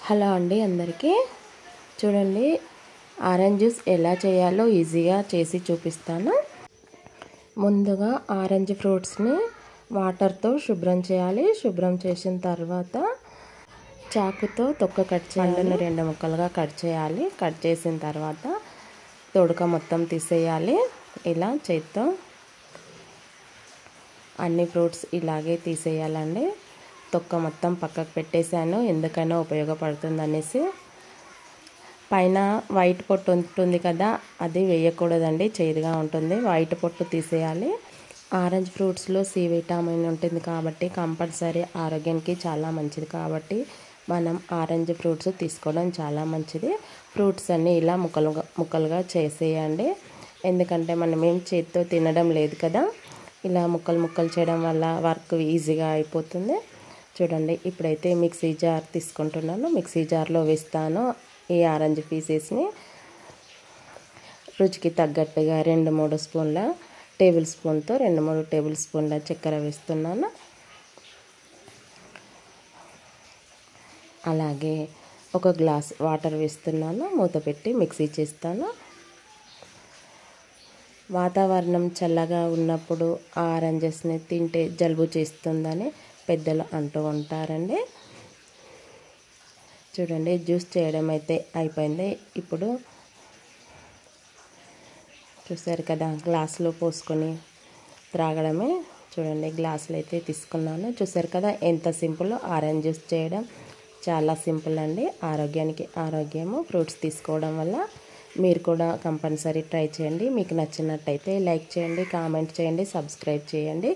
Hello అండి అందరికీ చూడండి ఆరెంజ్ జ్యూస్ ఎలా చేయాలో ఈజీగా చేసి చూపిస్తాను। ముందుగా ఆరెంజ్ ఫ్రూట్స్ని వాటర్తో శుభ్రం చేయాలి। శుభ్రం చేసిన తర్వాత చాకుతో తొక్క కట్ చేయాలి। రెండు ముక్కలుగా కట్ చేయాలి। కట్ చేసిన తర్వాత తొడుక మొత్తం తీసేయాలి। ఇలా చేత్తో అన్ని ఫ్రూట్స్ ఇలాగే తీసేయాలండి। తొక్క మొత్తం పక్కకు పెట్టేశాను, ఎందుకైనా ఉపయోగపడుతుంది అనేసి। పైన వైట్ పొట్టు ఉంటుంది కదా, అది వేయకూడదండి, చేదుగా ఉంటుంది। వైట్ పొట్టు తీసేయాలి। ఆరెంజ్ ఫ్రూట్స్లో సి విటమిన్ ఉంటుంది కాబట్టి కంపల్సరీ ఆరోగ్యానికి చాలా మంచిది కాబట్టి మనం ఆరెంజ్ ఫ్రూట్స్ తీసుకోవడం చాలా మంచిది। ఫ్రూట్స్ అన్నీ ఇలా ముక్కలుగా చేసేయండి, ఎందుకంటే మనం ఏం చేతితో తినడం లేదు కదా, ఇలా ముక్కలు చేయడం వల్ల వర్క్ ఈజీగా అయిపోతుంది। చూడండి ఇప్పుడైతే మిక్సీ జార్ తీసుకుంటున్నాను, మిక్సీ జార్లో వేస్తాను ఈ ఆరెంజ్ పీసెస్ని। రుచికి తగ్గట్టుగా 2-3 స్పూన్ల టేబుల్ స్పూన్తో 2-3 టేబుల్ స్పూన్ల చక్కెర వేస్తున్నాను। అలాగే ఒక గ్లాస్ వాటర్ వేస్తున్నాను, మూత పెట్టి మిక్సీ చేస్తాను। వాతావరణం చల్లగా ఉన్నప్పుడు ఆరెంజెస్ని తింటే జలుబు చేస్తుందని పెద్దలు అంటూ ఉంటారండి। చూడండి జ్యూస్ చేయడం అయితే అయిపోయింది। ఇప్పుడు చూసారు కదా, గ్లాసులో పోసుకొని త్రాగడమే। చూడండి గ్లాసులు అయితే తీసుకున్నాను, చూసారు కదా ఎంత సింపుల్। ఆరెంజ్ జ్యూస్ చేయడం చాలా సింపుల్ అండి, ఆరోగ్యానికి ఆరోగ్యము। ఫ్రూట్స్ తీసుకోవడం వల్ల మీరు కూడా కంపల్సరీ ట్రై చేయండి। మీకు నచ్చినట్టయితే లైక్ చేయండి, కామెంట్ చేయండి, సబ్స్క్రైబ్ చేయండి।